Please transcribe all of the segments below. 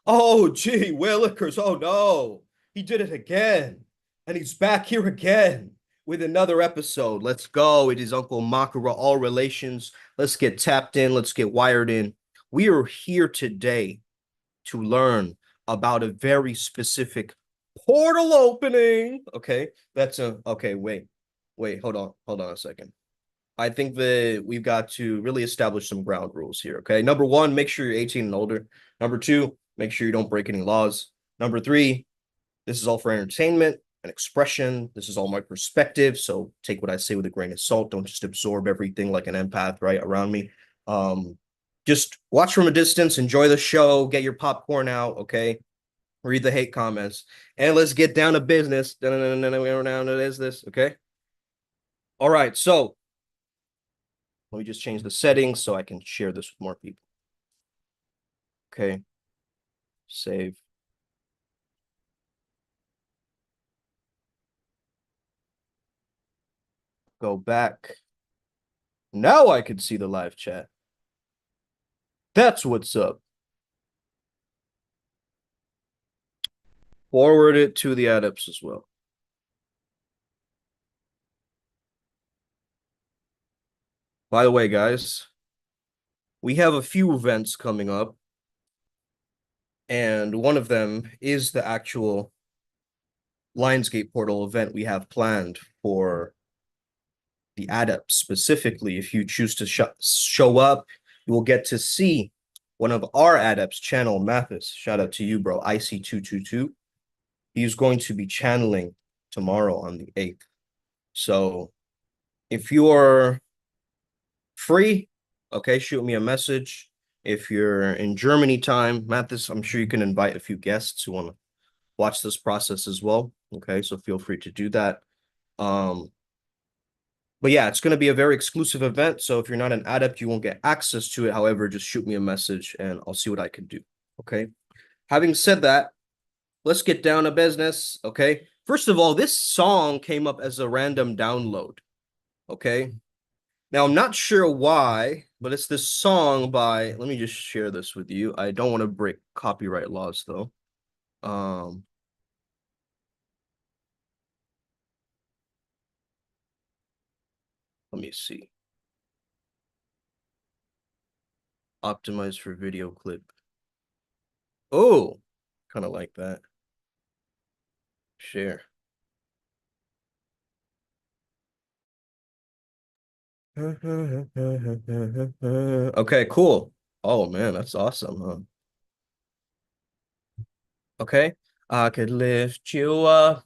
Oh, gee, Willikers. Oh, no. He did it again. And he's back here again with another episode. Let's go. It is Uncle Makara, all relations. Let's get tapped in. Let's get wired in. We are here today to learn about a very specific portal opening. Okay. Okay. Wait, hold on a second. I think that we've got to really establish some ground rules here. Okay. Number one, make sure you're 18 and older. Number two, make sure you don't break any laws. Number three, this is all for entertainment and expression. This is all my perspective. So take what I say with a grain of salt. Don't just absorb everything like an empath right around me. Um, just watch from a distance, enjoy the show, get your popcorn out, okay? Read the hate comments, and let's get down to business. Is this okay? All right, so let me just change the settings so I can share this with more people. Okay, save. Go back. Now I can see the live chat. That's what's up. Forward it to the adepts as well. By the way, guys, we have a few events coming up, and one of them is the actual Lionsgate portal event we have planned for the adepts. Specifically, if you choose to show up, you will get to see one of our adepts channel Mathis. Shout out to you, bro. IC222. He's going to be channeling tomorrow on the 8th. So if you're free, okay, shoot me a message. If you're in Germany time, Mathis, I'm sure you can invite a few guests who want to watch this process as well. Okay, so feel free to do that. But yeah, it's going to be a very exclusive event. So if you're not an adept, you won't get access to it. However, just shoot me a message and I'll see what I can do. Okay. Having said that, let's get down to business. Okay. First of all, this song came up as a random download. Okay. Now, I'm not sure why, but it's this song by, let me just share this with you. I don't want to break copyright laws though. Let me see. Optimize for video clip. Oh, kind of like that. Share. Okay, cool. Oh man, that's awesome, huh? Okay. I could lift you up.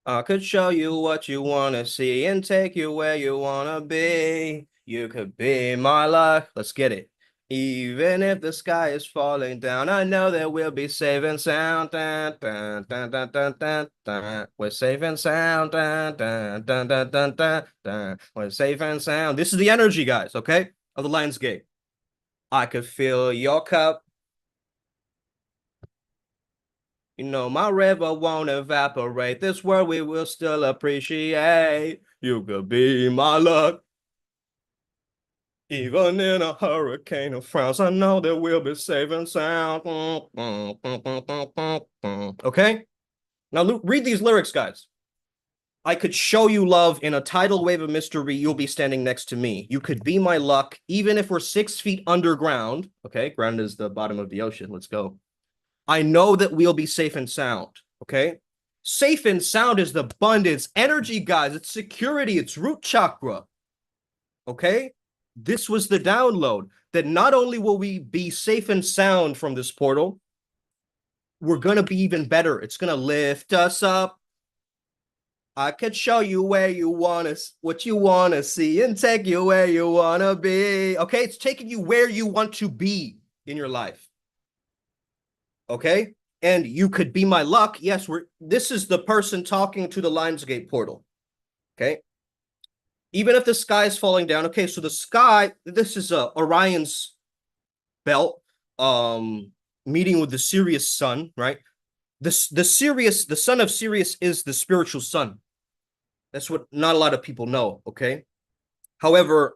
I could show you what you want to see and take you where you want to be. You could be my luck. Let's get it. Even if the sky is falling down, I know that we'll be safe and sound. Dun, dun, dun, dun, dun, dun, dun. We're safe and sound. Dun, dun, dun, dun, dun, dun, dun. We're safe and sound. This is the energy, guys, okay? Of the Lionsgate. I could fill your cup. You know, my river won't evaporate. This world we will still appreciate. You could be my luck. Even in a hurricane of frowns, I know that we'll be safe and sound. Okay? Now read these lyrics, guys. I could show you love in a tidal wave of mystery. You'll be standing next to me. You could be my luck, even if we're 6 feet underground. Okay, ground is the bottom of the ocean. Let's go. I know that we'll be safe and sound. Okay, safe and sound is the abundance, energy, guys. It's security. It's root chakra. Okay, this was the download that not only will we be safe and sound from this portal, we're gonna be even better. It's gonna lift us up. I could show you where you want to, what you want to see and take you where you want to be. Okay, it's taking you where you want to be in your life. Okay, and you could be my luck. Yes, this is the person talking to the Lionsgate portal. Okay, even if the sky is falling down. Okay, so the sky, this is Orion's belt, meeting with the Sirius sun, right? The son of Sirius is the spiritual sun. That's what not a lot of people know. Okay, however,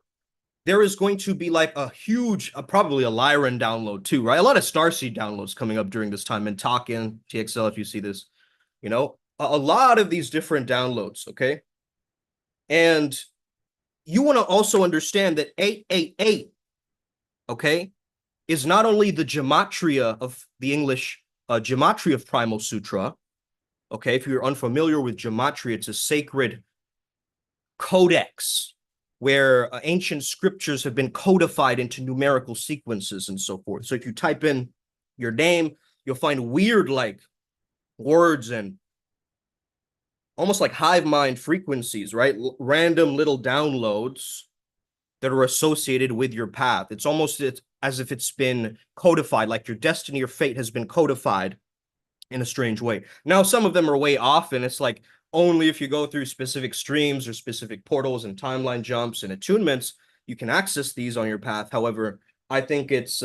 there is going to be like a huge, probably a Lyran download too, right? A lot of Starseed downloads coming up during this time, and Talkin, TXL, if you see this, a lot of these different downloads, okay? And you want to also understand that 888, okay, is not only the gematria of the English gematria of Primal Sutra, okay? If you're unfamiliar with gematria, it's a sacred codex where ancient scriptures have been codified into numerical sequences and so forth. So if you type in your name, you'll find weird like words and almost like hive mind frequencies, right? Random little downloads that are associated with your path. It's almost as if it's been codified, like your destiny or fate has been codified in a strange way. Now, some of them are way off, and it's like only if you go through specific streams or specific portals and timeline jumps and attunements, you can access these on your path. However, I think it's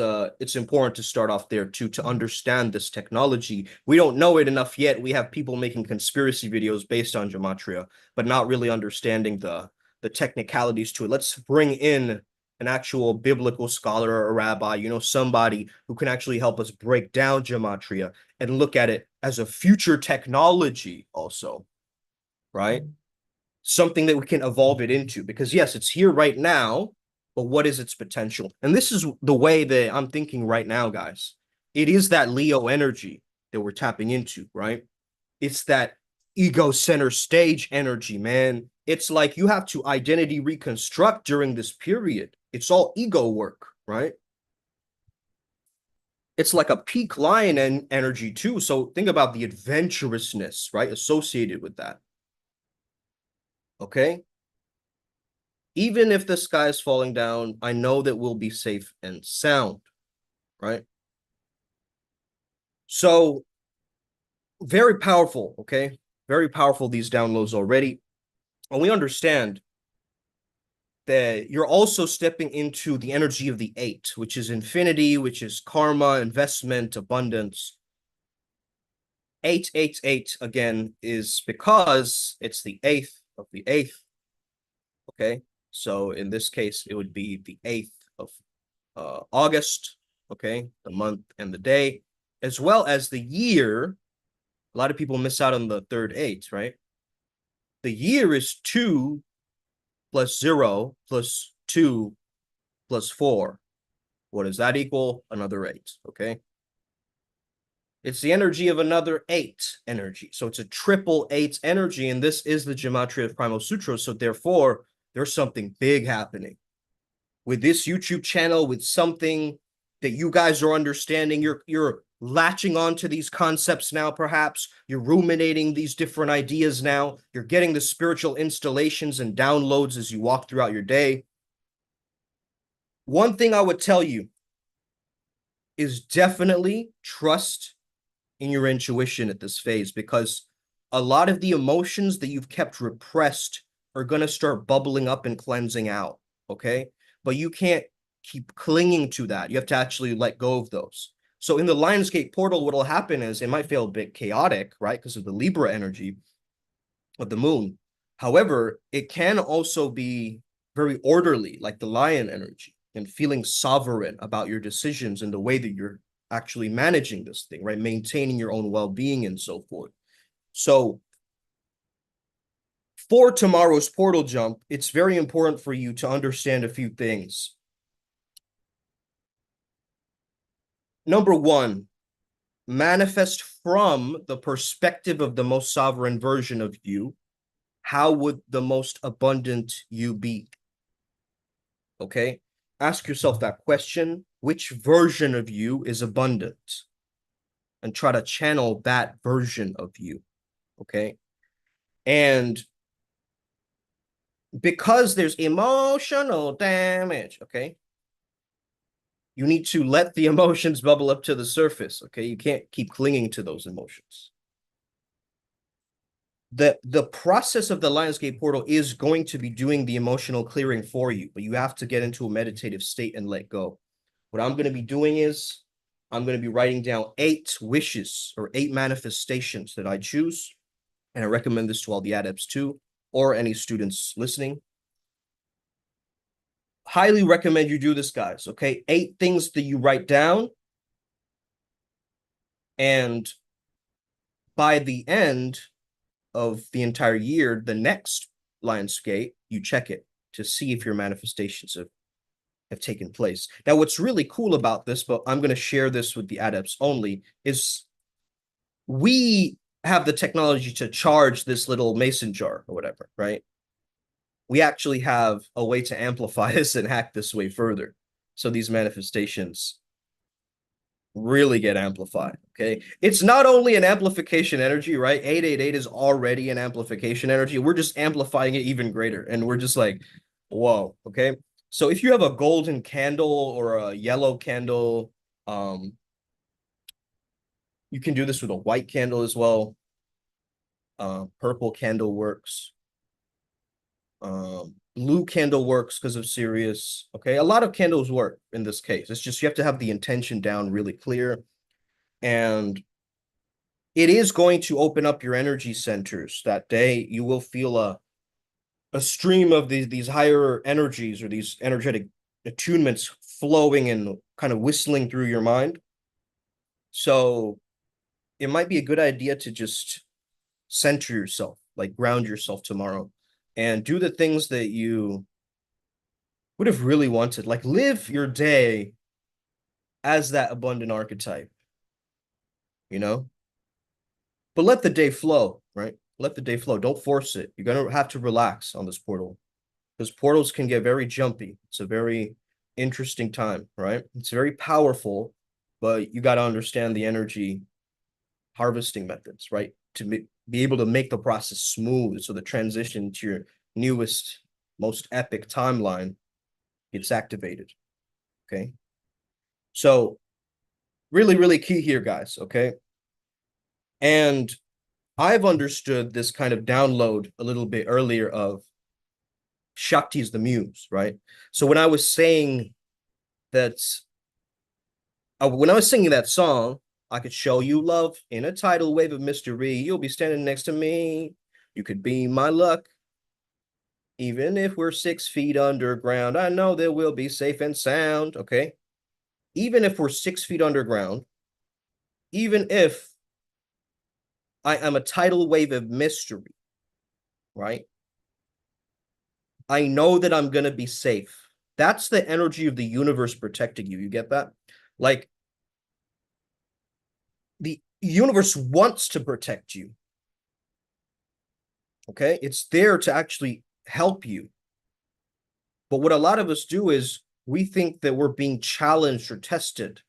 important to start off there too, to understand this technology. We don't know it enough yet. We have people making conspiracy videos based on gematria, but not really understanding the technicalities to it. Let's bring in an actual biblical scholar or a rabbi, somebody who can actually help us break down gematria and look at it as a future technology also, right? Something that we can evolve it into, because yes, it's here right now, but what is its potential? And this is the way that I'm thinking right now, guys. It is that Leo energy that we're tapping into, right? It's that ego center stage energy, man. It's like you have to identity reconstruct during this period. It's all ego work, right? It's like a peak lion energy too. So think about the adventurousness, right, associated with that. Okay? Even if the sky is falling down, I know that we'll be safe and sound, right? So very powerful, okay? Very powerful, these downloads already. And we understand that you're also stepping into the energy of the 8, which is infinity, which is karma, investment, abundance. 888, again, is because it's the 8th of the 8th, okay? So in this case, it would be the 8th of August, okay? The month and the day, as well as the year. A lot of people miss out on the third 8, right? The year is 2 plus 0 plus 2 plus 4. What does that equal? Another 8, okay? It's the energy of another 8 energy. So it's a triple 8 energy, and this is the gematria of Primal Sutra. So therefore, there's something big happening with this YouTube channel, with something that you guys are understanding. You're latching onto these concepts now, perhaps. You're ruminating these different ideas now. You're getting the spiritual installations and downloads as you walk throughout your day. One thing I would tell you is definitely trust in your intuition at this phase, because a lot of the emotions that you've kept repressed are going to start bubbling up and cleansing out, okay? But you can't keep clinging to that. You have to actually let go of those. So in the Lionsgate portal, what will happen is it might feel a bit chaotic, right? Because of the Libra energy of the moon. However, it can also be very orderly, like the lion energy, and feeling sovereign about your decisions and the way that you're actually managing this thing, right? Maintaining your own well-being and so forth. So for tomorrow's portal jump, it's very important for you to understand a few things. Number one, manifest from the perspective of the most sovereign version of you. How would the most abundant you be? Okay? Ask yourself that question. Which version of you is abundant? And try to channel that version of you. Okay? And because there's emotional damage, okay? You need to let the emotions bubble up to the surface, okay? You can't keep clinging to those emotions. The process of the Lionsgate portal is going to be doing the emotional clearing for you, but you have to get into a meditative state and let go. What I'm going to be doing is I'm going to be writing down 8 wishes or 8 manifestations that I choose. And I recommend this to all the adepts too, or any students listening. highly recommend you do this, guys. Okay, 8 things that you write down, and by the end of the entire year, the next Lionsgate, you check it to see if your manifestations have taken place. Now, what's really cool about this, but I'm going to share this with the adepts only, is we have the technology to charge this little mason jar or whatever, right? We actually have a way to amplify this and hack this way further. So these manifestations really get amplified. Okay. It's not only an amplification energy, right? 888 is already an amplification energy. We're just amplifying it even greater. And we're just like, whoa. Okay. So if you have a golden candle or a yellow candle, you can do this with a white candle as well. Purple candle works. Blue candle works because of Sirius. Okay. A lot of candles work in this case. It's just you have to have the intention down really clear. And it is going to open up your energy centers that day. You will feel a stream of these higher energies or these energetic attunements flowing and kind of whistling through your mind. So it might be a good idea to just center yourself, like ground yourself tomorrow, and do the things that you would have really wanted. Like live your day as that abundant archetype, you know? But let the day flow, right? Let the day flow. Don't force it. You're going to have to relax on this portal because portals can get very jumpy. It's a very interesting time, right? It's very powerful, but you got to understand the energy harvesting methods, right? To be able to make the process smooth so the transition to your newest, most epic timeline gets activated, okay? So really, really key here, guys, okay? And I've understood this kind of download a little bit earlier of Shakti is the muse, right? So when I was saying that, when I was singing that song, I could show you love in a tidal wave of mystery. You'll be standing next to me. You could be my luck. Even if we're 6 feet underground, I know that we'll be safe and sound, okay? Even if we're 6 feet underground, even if I am a tidal wave of mystery, right? I know that I'm going to be safe. That's the energy of the universe protecting you. You get that? Like the universe wants to protect you. Okay. It's there to actually help you. But what a lot of us do is we think that we're being challenged or tested.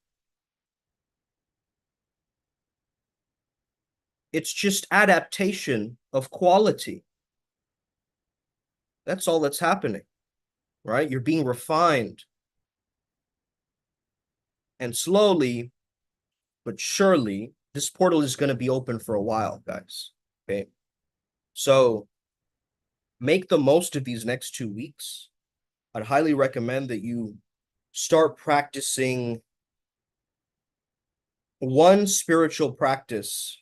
It's just adaptation of quality. That's all that's happening, right? You're being refined. And slowly, but surely, this portal is going to be open for a while, guys. Okay. So make the most of these next 2 weeks. I'd highly recommend that you start practicing one spiritual practice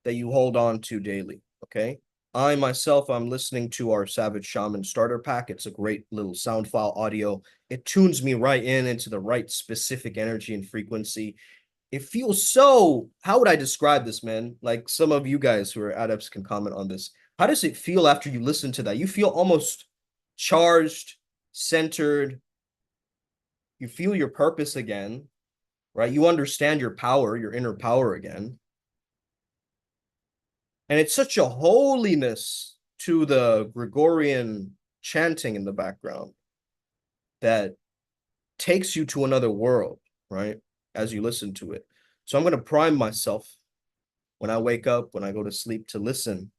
that you hold on to daily. Okay. I myself, I'm listening to our Savage Shaman starter pack. It's a great little sound file audio. It tunes me right into the right specific energy and frequency. It feels so, how would I describe this, man? Like some of you guys who are adepts can comment on this. How does it feel after you listen to that? You feel almost charged, centered. You feel your purpose again, right? You understand your power, your inner power again. And it's such a holiness to the Gregorian chanting in the background that takes you to another world, right? As you listen to it. So I'm going to prime myself when I wake up, when I go to sleep, to listen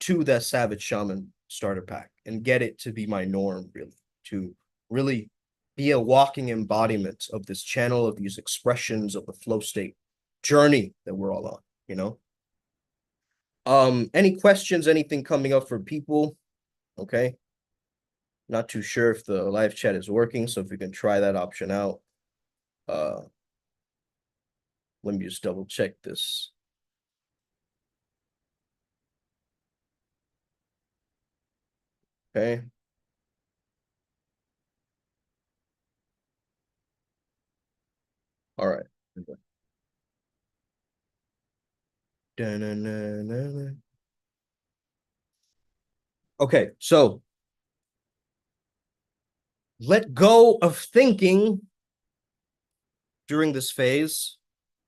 to that Savage Shaman starter pack and get it to be my norm, really, to really be a walking embodiment of this channel, of these expressions of the flow state journey that we're all on, you know? Any questions, anything coming up for people? Okay. Not too sure if the live chat is working, so if we can try that option out. Let me just double check this. Okay. All right. Da-na-na-na-na. Okay, so let go of thinking during this phase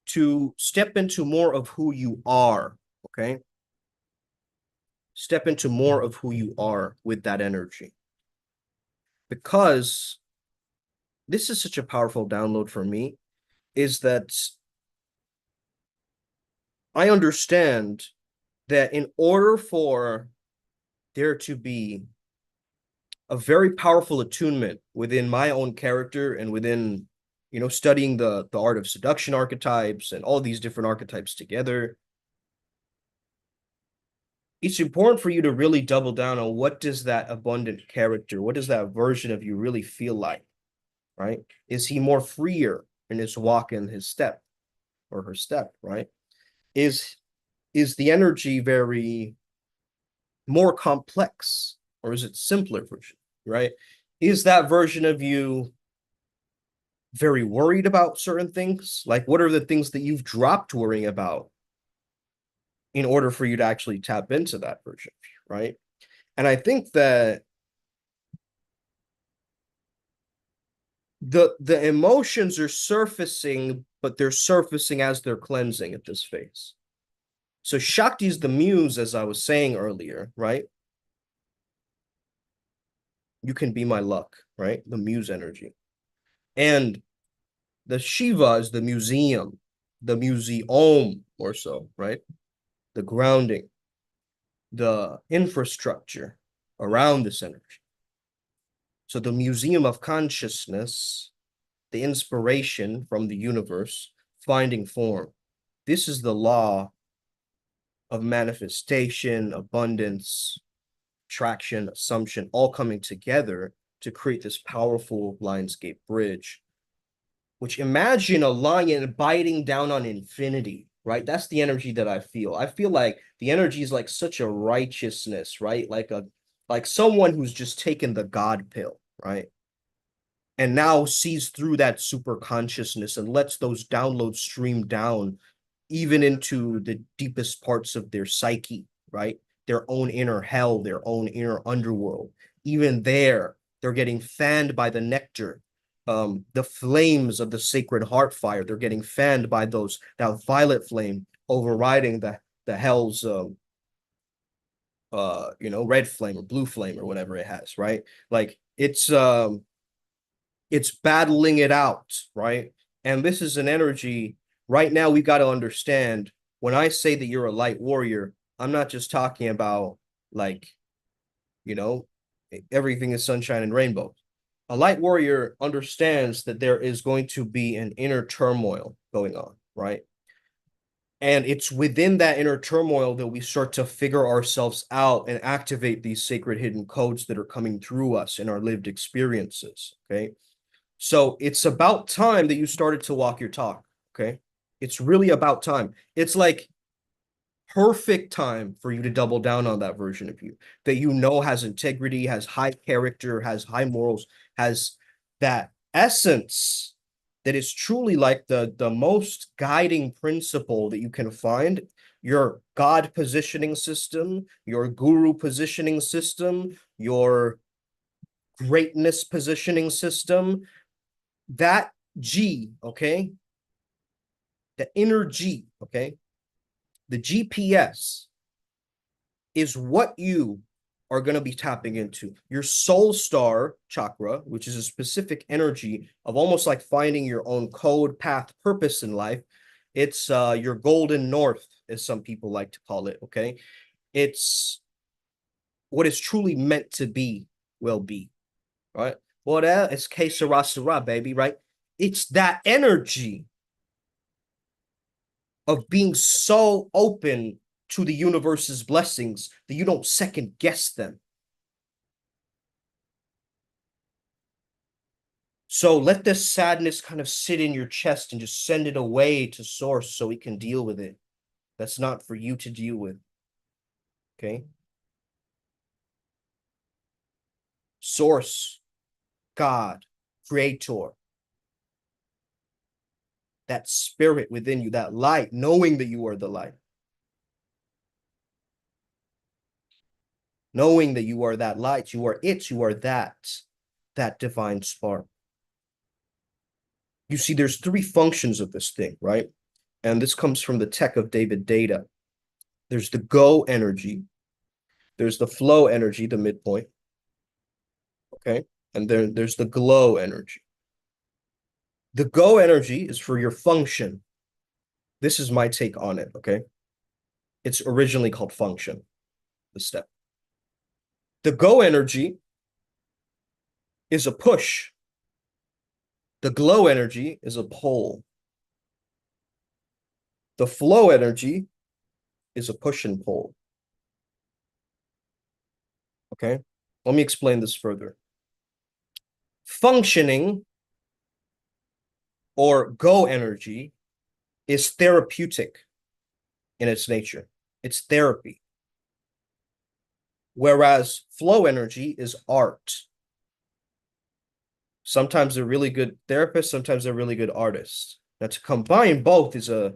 to step into more of who you are. Okay. Step into more of who you are with that energy. Because this is such a powerful download for me, is that I understand that in order for there to be a very powerful attunement within my own character and within, studying the art of seduction archetypes and all these different archetypes together, it's important for you to really double down on what does that abundant character, what does that version of you really feel like, right? Is he more freer in his walk and his step or her step, right? Is is the energy very more complex or is it simpler version, right? Is that version of you very worried about certain things? Like what are the things that you've dropped worrying about in order for you to actually tap into that version of you, right? And I think that the emotions are surfacing, but they're surfacing as they're cleansing at this phase. So Shakti is the muse, as I was saying earlier, right? You can be my luck, right? The muse energy. And the Shiva is the museum or so, right? The grounding, the infrastructure around this energy. So the museum of consciousness, the inspiration from the universe, finding form. This is the law of manifestation, abundance, traction, assumption, all coming together to create this powerful Lionsgate bridge, which imagine a lion biting down on infinity, right? That's the energy that I feel. I feel like the energy is like such a righteousness, right? Like someone who's just taken the God pill, right? And now sees through that super consciousness and lets those downloads stream down even into the deepest parts of their psyche, right? Their own inner hell, their own inner underworld. Even there, they're getting fanned by the nectar, the flames of the sacred heart fire. They're getting fanned by that violet flame overriding the hell's red flame or blue flame or whatever it has, right? Like it's battling it out, right? And this is an energy right now we got to understand when I say that you're a light warrior, I'm not just talking about like, you know, everything is sunshine and rainbows. A light warrior understands that there is going to be an inner turmoil going on, right? And it's within that inner turmoil that we start to figure ourselves out and activate these sacred hidden codes that are coming through us in our lived experiences. Okay. So it's about time that you started to walk your talk. Okay. It's really about time. It's like perfect time for you to double down on that version of you that has integrity, has high character, has high morals, has that essence that is truly like the most guiding principle that you can find. Your God positioning system, your guru positioning system, your greatness positioning system, that G, okay, the inner G, okay, the GPS is what you are going to be tapping into. Your soul star chakra, which is a specific energy of almost like finding your own code, path, purpose in life. It's your golden north, as some people like to call it. Okay. It's what is truly meant to be, will be. Right. Well, it's que sera, sera, baby. Right. It's that energy of being so open to the universe's blessings that you don't second guess them. So let this sadness kind of sit in your chest and just send it away to source so it can deal with it. That's not for you to deal with. Okay. Source, God, creator. that spirit within you, that light, knowing that you are the light. Knowing that you are that light, you are it, you are that divine spark. You see, there's three functions of this thing, right? And this comes from the tech of David Data. There's the go energy, there's the flow energy, the midpoint, okay? And then there's the glow energy. The go energy is for your function. This is my take on it, okay? It's originally called function, the step. The go energy is a push. The glow energy is a pull. The flow energy is a push and pull. Okay? Let me explain this further. Functioning or go energy is therapeutic in its nature. It's therapy. Whereas flow energy is art. Sometimes they're really good therapists, sometimes they're really good artists. Now, to combine both is a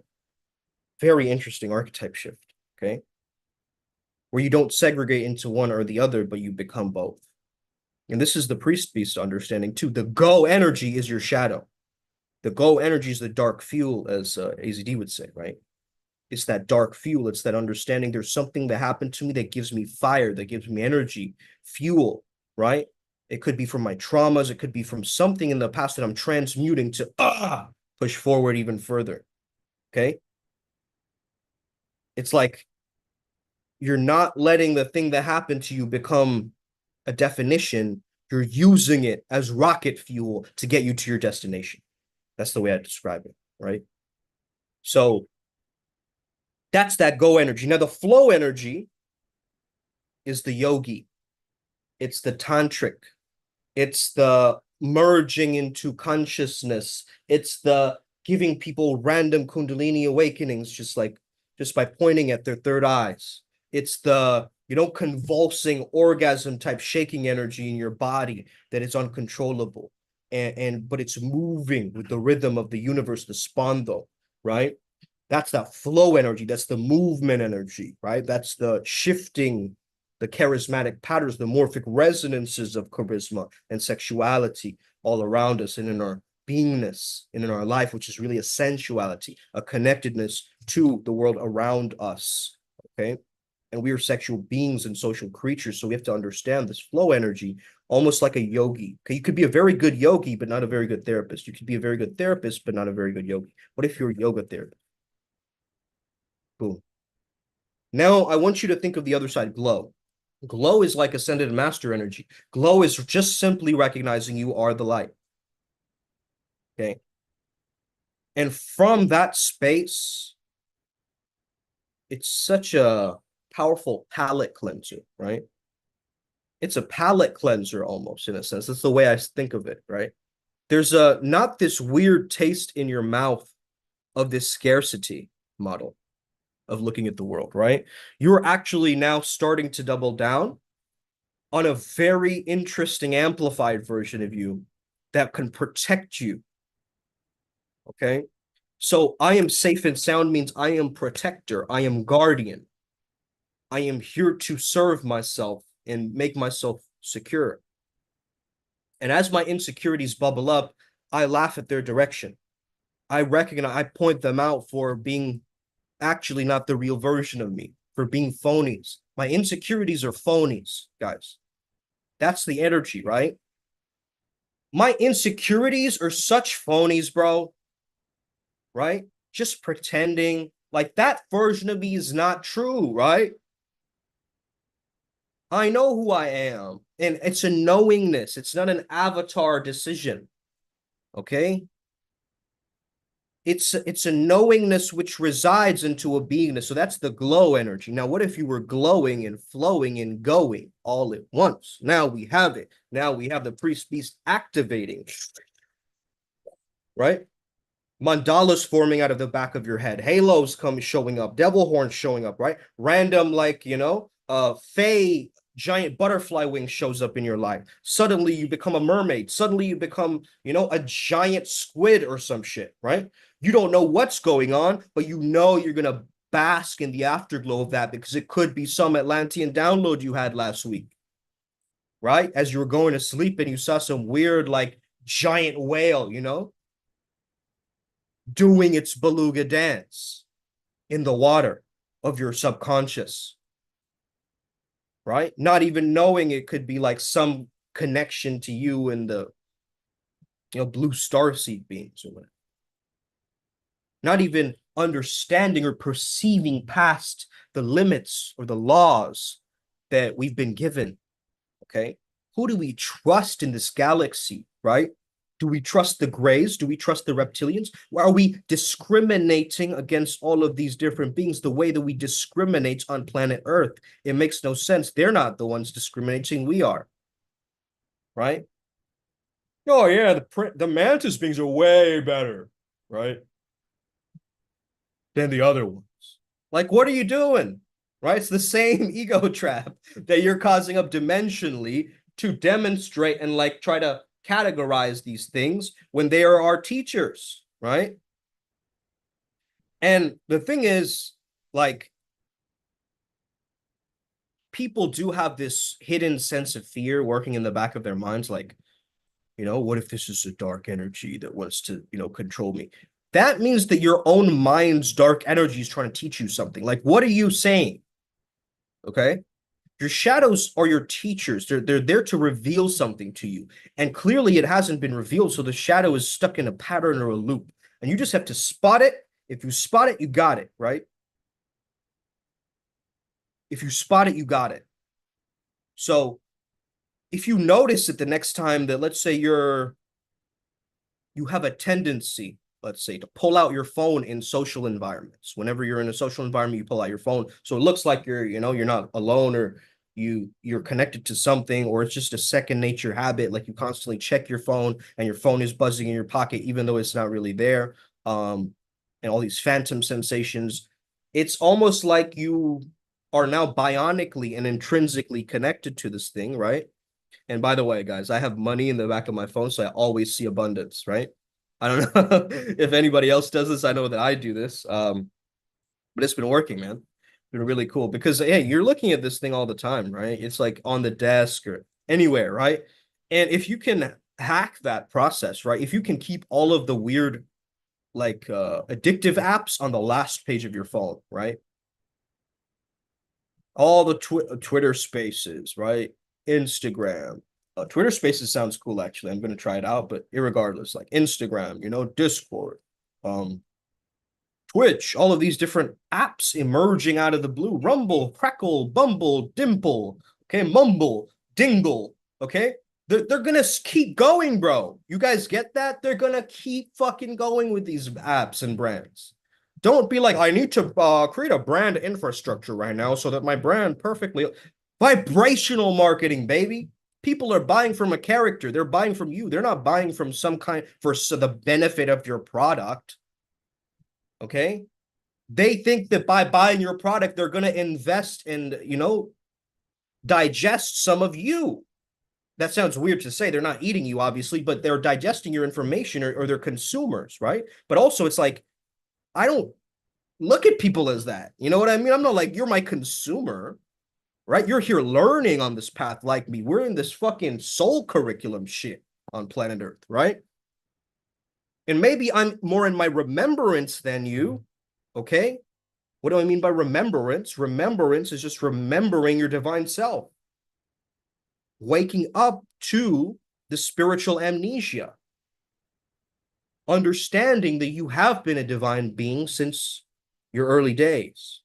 very interesting archetype shift, okay? Where you don't segregate into one or the other, but you become both. And this is the priest beast understanding too. The go energy is your shadow. The go energy is the dark fuel, as AZD would say, right? It's that dark fuel. It's that understanding there's something that happened to me that gives me fire, that gives me energy, fuel, right? It could be from my traumas. It could be from something in the past that I'm transmuting to push forward even further, okay? It's like you're not letting the thing that happened to you become a definition. You're using it as rocket fuel to get you to your destination. That's the way I describe it, right? So that's that go energy. Now, the flow energy is the yogi. It's the tantric. It's the merging into consciousness. It's the giving people random kundalini awakenings just by pointing at their third eyes. It's the, convulsing orgasm type shaking energy in your body that is uncontrollable. But it's moving with the rhythm of the universe, the spando, right? That's that flow energy. That's the movement energy, right? That's the shifting, the charismatic patterns, the morphic resonances of charisma and sexuality all around us and in our beingness and in our life, which is really a sensuality, a connectedness to the world around us, okay? And we are sexual beings and social creatures, so we have to understand this flow energy almost like a yogi. Okay, you could be a very good yogi, but not a very good therapist. You could be a very good therapist, but not a very good yogi. What if you're a yoga therapist? Boom. Now I want you to think of the other side, glow. Glow is like ascended master energy. Glow is just simply recognizing you are the light. Okay. And from that space, it's such a powerful palate cleanser, right? It's a palate cleanser almost, in a sense. That's the way I think of it, right? There's not this weird taste in your mouth of this scarcity model of looking at the world, right? You're actually now starting to double down on a very interesting amplified version of you that can protect you. Okay? So I am safe and sound means I am protector, I am guardian. I am here to serve myself and make myself secure. And as my insecurities bubble up, I laugh at their direction. I recognize, I point them out for being actually not the real version of me, for being phonies. My insecurities are phonies, guys. That's the energy, right? My insecurities are such phonies, bro. Right? Just pretending like that version of me is not true, right? I know who I am, and it's a knowingness. It's not an avatar decision, okay? It's a knowingness which resides into a beingness. So that's the glow energy. Now, what if you were glowing and flowing and going all at once? Now we have it. Now we have the priest beast activating, right? Mandalas forming out of the back of your head, halos showing up, devil horns showing up, right? Random, fey giant butterfly wing shows up in your life. Suddenly you become a mermaid. Suddenly you become, a giant squid or some shit, right? You don't know what's going on, but you know you're going to bask in the afterglow of that because it could be some Atlantean download you had last week, right? As you were going to sleep and you saw some weird, like, giant whale, doing its beluga dance in the water of your subconscious, right? Not even knowing it could be like some connection to you and the blue starseed beings or whatever. Not even understanding or perceiving past the limits or the laws that we've been given. Okay. Who do we trust in this galaxy, right? Do we trust the Greys? Do we trust the reptilians? Are we discriminating against all of these different beings the way that we discriminate on planet Earth? It makes no sense. They're not the ones discriminating. We are, right? Oh yeah, the mantis beings are way better, right, than the other ones. Like, what are you doing? Right? It's the same ego trap that you're causing up dimensionally to demonstrate and like try to categorize these things when they are our teachers, right? And the thing is, like, people do have this hidden sense of fear working in the back of their minds, like, what if this is a dark energy that wants to, control me? That means that your own mind's dark energy is trying to teach you something. Like, what are you saying? Okay. Your shadows are your teachers. They're there to reveal something to you. And clearly it hasn't been revealed. So the shadow is stuck in a pattern or a loop. And you just have to spot it. If you spot it, you got it, right? If you spot it, you got it. So if you notice it the next time that, let's say, you have a tendency, let's say, to pull out your phone in social environments. Whenever you're in a social environment, you pull out your phone. So it looks like you're not alone, or you're connected to something, or it's just a second nature habit. Like, you constantly check your phone and your phone is buzzing in your pocket, even though it's not really there. And all these phantom sensations. It's almost like you are now bionically and intrinsically connected to this thing, right? And by the way, guys, I have money in the back of my phone, so I always see abundance, right? I don't know if anybody else does this. I know that I do this. But it's been working, man. It's been really cool because, hey, you're looking at this thing all the time, right? It's like on the desk or anywhere, right? And if you can hack that process, right? If you can keep all of the weird, like, addictive apps on the last page of your phone, right? All the Twitter spaces, right? Instagram. Twitter spaces sounds cool, actually. I'm going to try it out, but irregardless, like Instagram, Discord, um, Twitch, all of these different apps emerging out of the blue. Rumble, Crackle, Bumble, Dimple, okay, Mumble, Dingle, okay? They're going to keep going, bro. You guys get that? They're going to keep fucking going with these apps and brands. Don't be like, I need to create a brand infrastructure right now so that my brand perfectly. Vibrational marketing, baby. People are buying from a character. They're buying from you. They're not buying from some kind for the benefit of your product. Okay. They think that by buying your product, they're going to invest and, digest some of you. That sounds weird to say. They're not eating you, obviously, but they're digesting your information, or they're consumers, right? But also, it's like, I don't look at people as that. You know what I mean? I'm not like, you're my consumer, right? You're here learning on this path like me. We're in this fucking soul curriculum shit on planet Earth, right? And maybe I'm more in my remembrance than you, okay? What do I mean by remembrance? Remembrance is just remembering your divine self, waking up to the spiritual amnesia, understanding that you have been a divine being since your early days,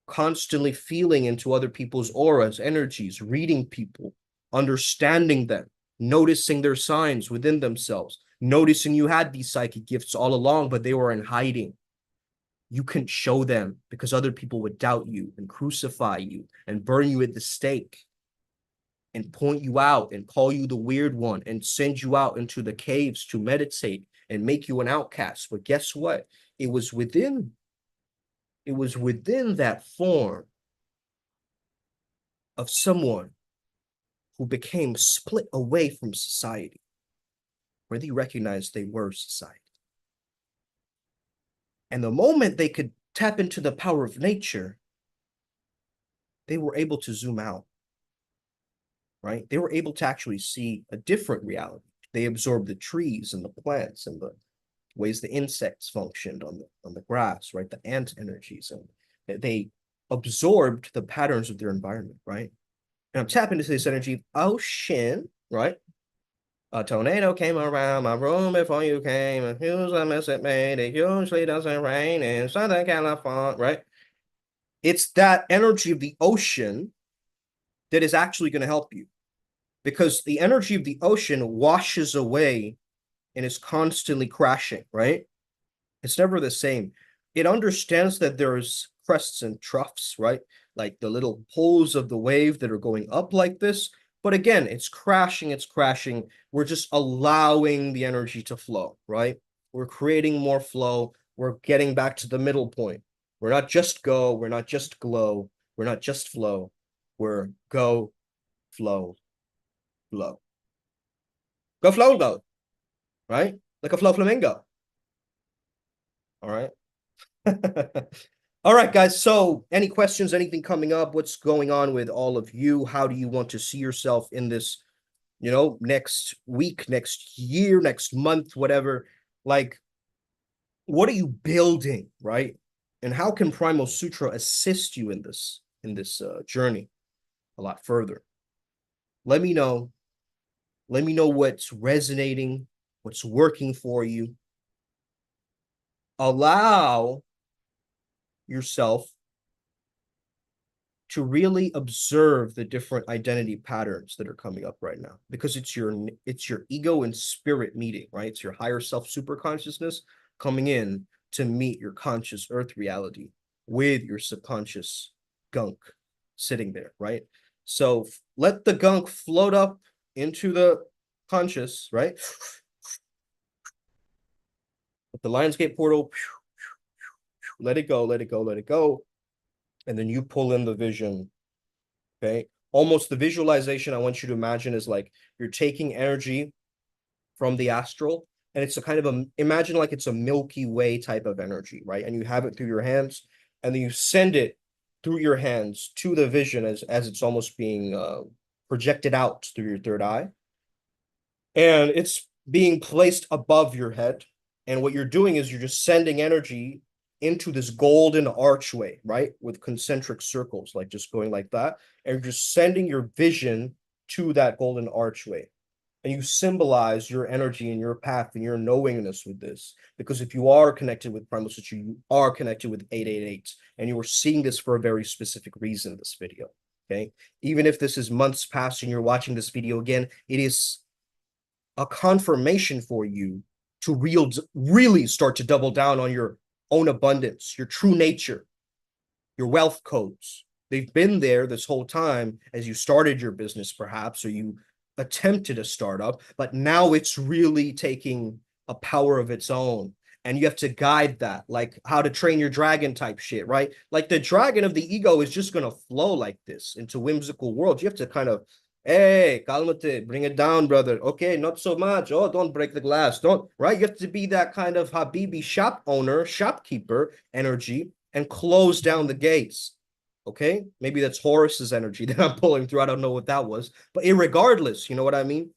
constantly feeling into other people's auras, energies, reading people, understanding them, noticing their signs within themselves, noticing you had these psychic gifts all along, but they were in hiding. You couldn't show them because other people would doubt you and crucify you and burn you at the stake and point you out and call you the weird one and send you out into the caves to meditate and make you an outcast. But guess what? It was within that form of someone who became split away from society, where they recognized they were society. And the moment they could tap into the power of nature, they were able to zoom out, right? They were able to actually see a different reality. They absorbed the trees and the plants and the ways the insects functioned on the grass, right? The ant energies, and they absorbed the patterns of their environment, right? And I'm tapping into this energy of ocean, right? A tornado came around my room before you came. A huge mess it made. It usually doesn't rain in Southern California, right? It's that energy of the ocean that is actually going to help you because the energy of the ocean washes away and is constantly crashing, right? It's never the same. It understands that there's crests and troughs, right? Like the little pulls of the wave that are going up like this. But again, it's crashing, it's crashing. We're just allowing the energy to flow, right? We're creating more flow. We're getting back to the middle point. We're not just go, we're not just glow, we're not just flow. We're go, flow, flow. Go, flow, go, right? Like a flow flamingo. All right. All right, guys. So, any questions, anything coming up? What's going on with all of you? How do you want to see yourself in this, next week, next year, next month, whatever? Like, what are you building, right? And how can Primal Sutra assist you in this journey a lot further? Let me know. Let me know what's resonating, what's working for you. Allow yourself to really observe the different identity patterns that are coming up right now because it's your ego and spirit meeting, right? It's your higher self super consciousness coming in to meet your conscious earth reality with your subconscious gunk sitting there, right? So let the gunk float up into the conscious, right? With the Lionsgate portal, let it go, let it go, let it go. And then you pull in the vision. Okay. Almost the visualization I want you to imagine is like you're taking energy from the astral and it's a kind of imagine like it's a Milky Way type of energy, right? And you have it through your hands and then you send it through your hands to the vision as it's almost being projected out through your third eye. And it's being placed above your head. And what you're doing is you're just sending energy into this golden archway, right? With concentric circles, like just going like that. And you're just sending your vision to that golden archway. And you symbolize your energy and your path and your knowingness with this. Because if you are connected with Primal Sutra, you are connected with 888. And you are seeing this for a very specific reason, this video. Okay. Even if this is months past and you're watching this video again, it is a confirmation for you to really start to double down on your own abundance, your true nature, your wealth codes. They've been there this whole time as you started your business, perhaps, or you attempted a startup, but now it's really taking a power of its own. And you have to guide that, like how to train your dragon type shit, right? Like the dragon of the ego is just going to flow like this into whimsical worlds. You have to kind of, hey, calmate, bring it down, brother. Okay, not so much. Oh, don't break the glass. Don't, right? You have to be that kind of Habibi shop owner, shopkeeper energy and close down the gates. Okay, maybe that's Horus's energy that I'm pulling through. I don't know what that was, but irregardless, you know what I mean?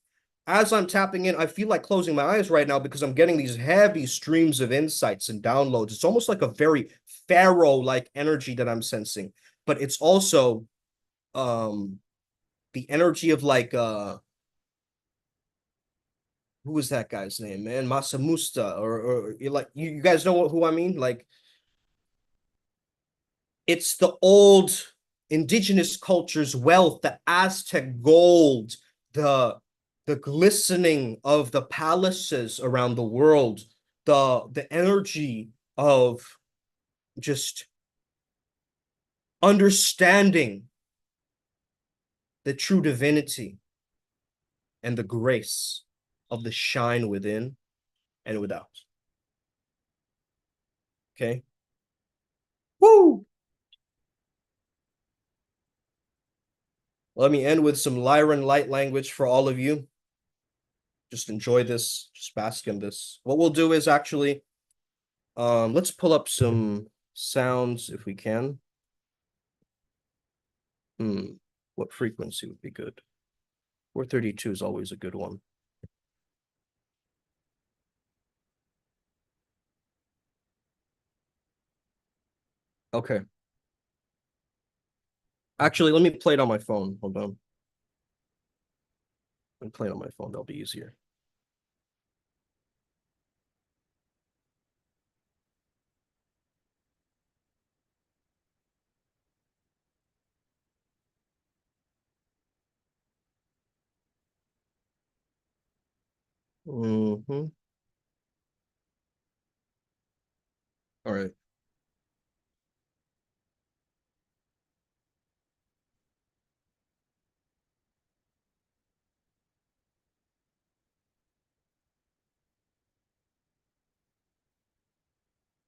As I'm tapping in, I feel like closing my eyes right now because I'm getting these heavy streams of insights and downloads. It's almost like a very pharaoh-like energy that I'm sensing, but it's also the energy of like who was that guy's name, man? Masamusta, or like you guys know who I mean? Like it's the old indigenous culture's wealth, the Aztec gold, the the glistening of the palaces around the world, the energy of just understanding the true divinity and the grace of the shine within and without. Okay. Woo! Let me end with some Lyran light language for all of you. Just enjoy this. Just bask in this. What we'll do is actually, let's pull up some sounds if we can. What frequency would be good? 432 is always a good one. Okay. Actually, let me play it on my phone. Hold on. Let me play it on my phone. That'll be easier. Mm-hmm. All right.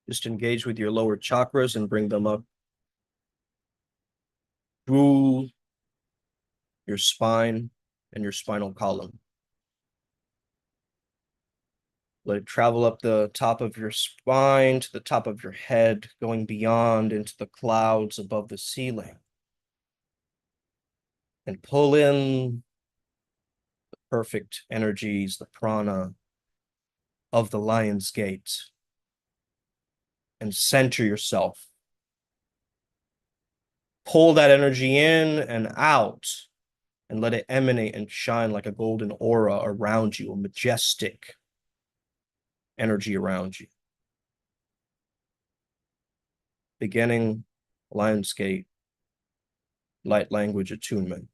Just engage with your lower chakras and bring them up through your spine and your spinal column. Let it travel up the top of your spine to the top of your head, going beyond into the clouds above the ceiling. And pull in the perfect energies, the prana of the Lion's Gate, and center yourself. Pull that energy in and out, and let it emanate and shine like a golden aura around you, a majestic energy around you. Beginning Lion's Gate, light language attunement.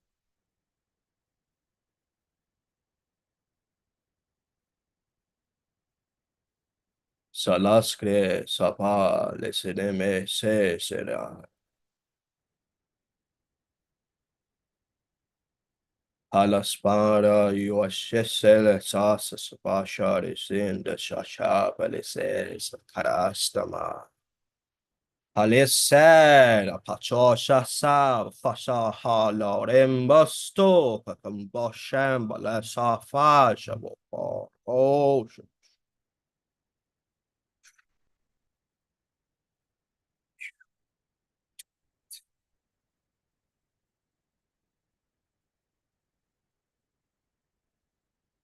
Salaskre sapa leseneme se sera. Halaspara yuashesele sasa sapashare sinda shashaba leses karastama. Halised apacho shasa fasha halorembasto pakambosham balasa fasha oh.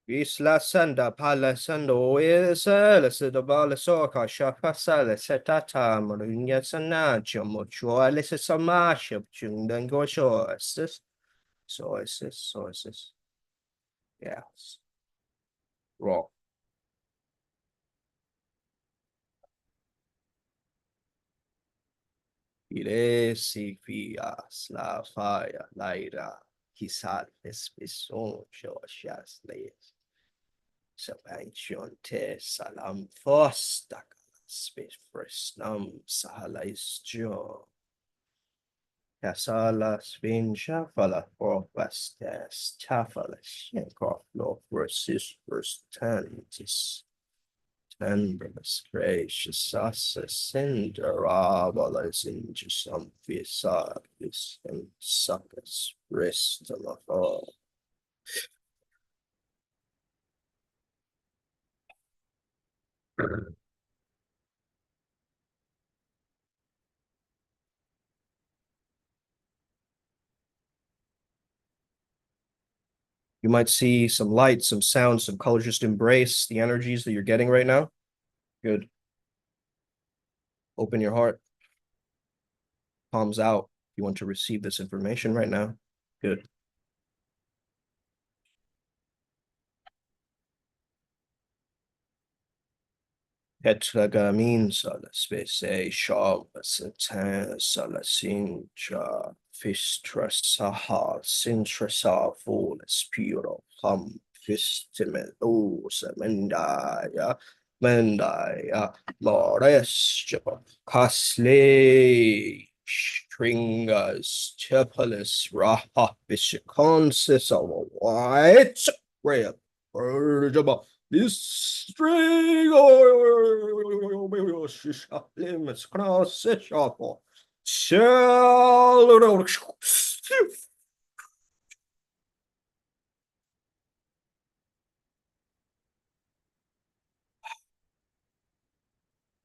Isla Sanda Pala Sando is the Bala Soka Shaka Sala Setata Marunya Sanacho Mocho Alice Samasha Chundan Gosho assist sources. Yes. Raw. Ire si fias la fire laira Kisal Espison Shoshas Lays. Sabanchon te salam fosta space fresnam sahalais jo. Casala spincha fala propastes tafalas yankoff lo versus verstantis. Tenderness gracious us cinderavalas injus amphisabis and succus wrist of all. You might see some light, some sound, some colors. Just embrace the energies that you're getting right now. Good. Open your heart. Palms out. You want to receive this information right now. Good. Tetragamin salaspese sham satan salasincha fistra saha sintra sa fullest puro hum fistimen mendaya mendaya morestia casle stringas chepalis raha bishiconsis of a white red this string limits cross it shuffle.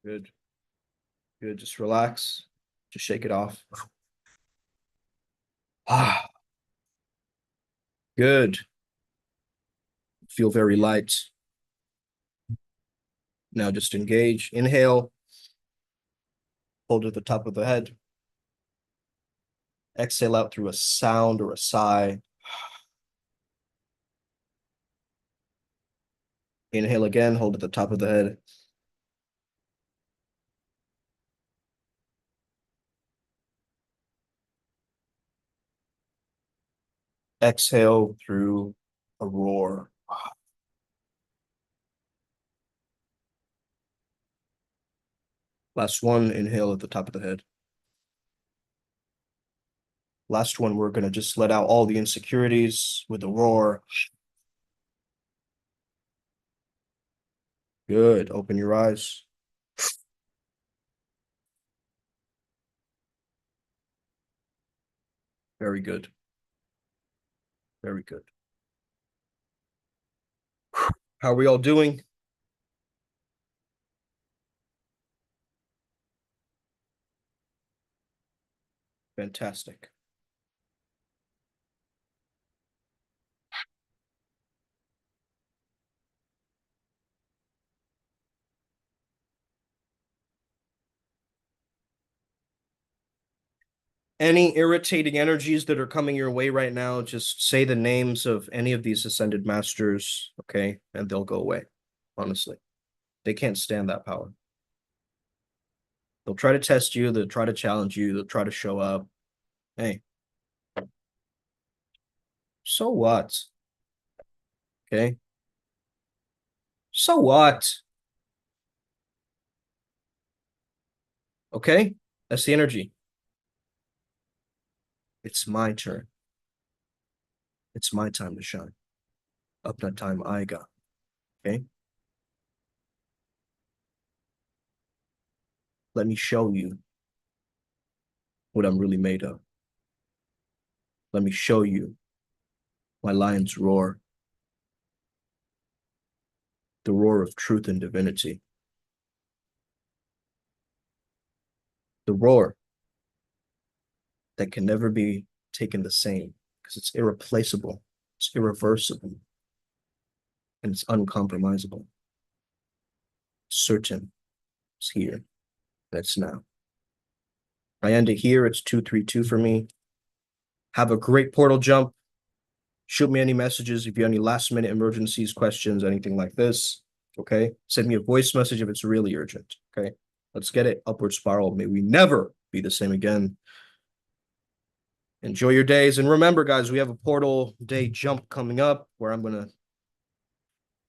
Good. Good. Just relax. Just shake it off. Ah, good. Feel very light. Now just engage. Inhale. Hold at the top of the head. Exhale out through a sound or a sigh. Inhale again. Hold at the top of the head. Exhale through a roar. Last one, inhale at the top of the head. Last one, we're going to just let out all the insecurities with a roar. Good. Open your eyes. Very good. Very good. How are we all doing? Fantastic. Any irritating energies that are coming your way right now, just say the names of any of these ascended masters, okay? And they'll go away. Honestly, they can't stand that power. They'll try to test you, they'll try to challenge you, they'll try to show up. Hey, so what? Okay. So what? Okay. That's the energy. It's my turn. It's my time to shine. Up that time I got. Okay. Let me show you what I'm really made of. Let me show you my lion's roar. The roar of truth and divinity. The roar that can never be taken the same because it's irreplaceable, it's irreversible, and it's uncompromisable. Certain. It's here. That's now. I end it here. It's 232 for me. Have a great portal jump. Shoot me any messages if you have any last minute emergencies, questions, anything like this. Okay. Send me a voice message if it's really urgent. Okay. Let's get it. Upward spiral. May we never be the same again. Enjoy your days. And remember, guys, we have a portal day jump coming up where I'm going to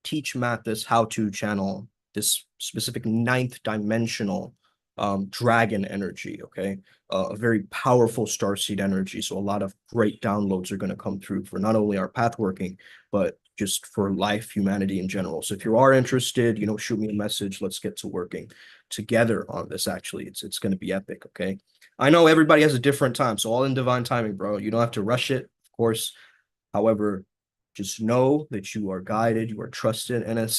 teach Mathis how to channel this specific ninth dimensional dragon energy, okay? A very powerful starseed energy. So a lot of great downloads are going to come through for not only our path working, but just for life, humanity in general. So if you are interested, shoot me a message. Let's get to working together on this. Actually, it's going to be epic, okay? I know everybody has a different time, so all in divine timing, bro. You don't have to rush it, of course. However, just know that you are guided, you are trusted, and as